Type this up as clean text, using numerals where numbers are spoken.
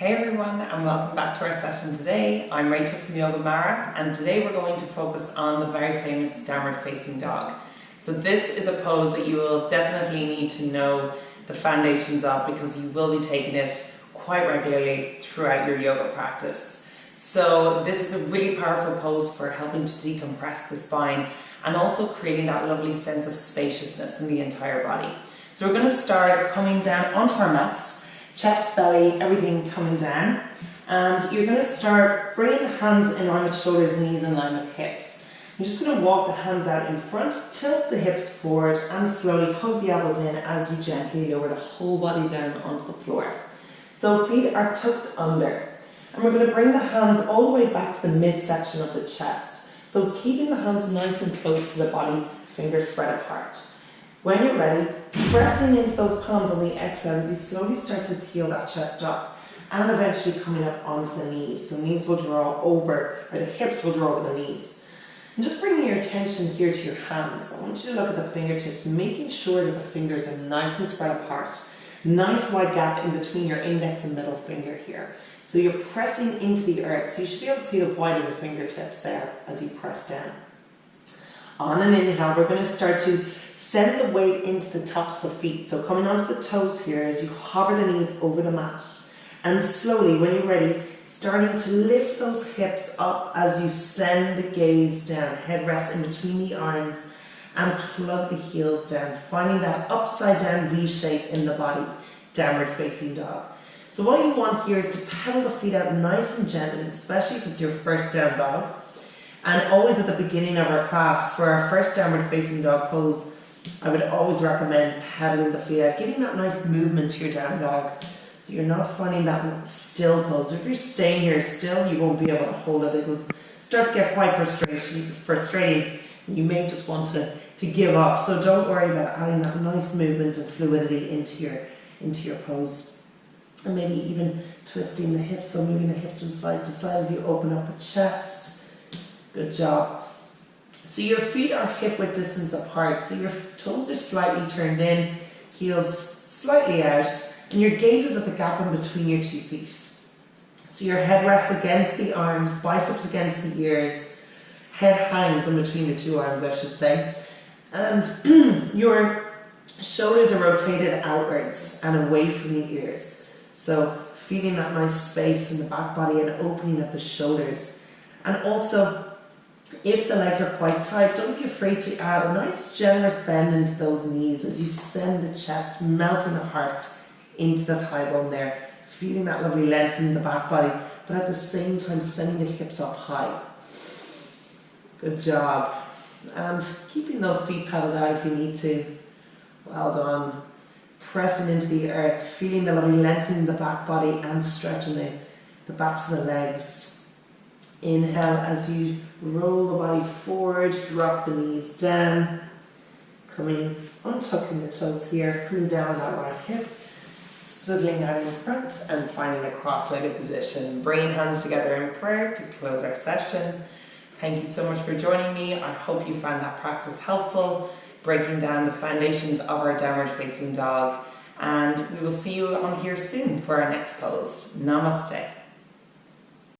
Hey everyone, and welcome back to our session today. I'm Rachel from Yoga Mara, and today we're going to focus on the very famous downward facing dog. So this is a pose that you will definitely need to know the foundations of, because you will be taking it quite regularly throughout your yoga practice. So this is a really powerful pose for helping to decompress the spine and also creating that lovely sense of spaciousness in the entire body. So we're going to start coming down onto our mats. Chest, belly, everything coming down, and you're going to start bringing the hands in line with shoulders, knees in line with hips. You're just going to walk the hands out in front, tilt the hips forward, and slowly hug the elbows in as you gently lower the whole body down onto the floor. So feet are tucked under, and we're going to bring the hands all the way back to the midsection of the chest. So keeping the hands nice and close to the body, fingers spread apart. When you're ready, pressing into those palms on the exhale as you slowly start to peel that chest up and eventually coming up onto the knees. So knees will draw over, or the hips will draw over the knees. And just bringing your attention here to your hands. I want you to look at the fingertips, making sure that the fingers are nice and spread apart. Nice wide gap in between your index and middle finger here. So you're pressing into the earth. So you should be able to see the white of the fingertips there as you press down. On an inhale, we're going to start to send the weight into the tops of the feet. So coming onto the toes here as you hover the knees over the mat. And slowly, when you're ready, starting to lift those hips up as you send the gaze down. Head rests in between the arms and plug the heels down. Finding that upside down V shape in the body, downward facing dog. So what you want here is to pedal the feet out nice and gently, especially if it's your first down dog. And always at the beginning of our class, for our first downward facing dog pose, I would always recommend pedaling the feet out, giving that nice movement to your down dog. So you're not finding that still pose. If you're staying here still, you won't be able to hold it. It'll start to get quite frustrating. You may just want to give up. So don't worry about adding that nice movement and fluidity into your pose. And maybe even twisting the hips, so moving the hips from side to side as you open up the chest. Good job. So your feet are hip width distance apart, so your toes are slightly turned in, heels slightly out, and your gaze is at the gap in between your two feet. So your head rests against the arms, biceps against the ears, head hangs in between the two arms, I should say, and your shoulders are rotated outwards and away from the ears. So feeling that nice space in the back body and opening of the shoulders. And also, if the legs are quite tight, don't be afraid to add a nice generous bend into those knees as you send the chest, melting the heart into the thigh bone there, feeling that lovely length in the back body, but at the same time sending the hips up high. Good job. And keeping those feet pedaled out if you need to. Well done. Pressing into the earth, feeling the lovely lengthening in the back body and stretching the backs of the legs. Inhale as you roll the body forward, drop the knees down, untucking the toes here, coming down that right hip, swiveling out in front and finding a cross-legged position. Bringing hands together in prayer to close our session. Thank you so much for joining me. I hope you found that practice helpful, breaking down the foundations of our downward facing dog. And we will see you on here soon for our next pose. Namaste.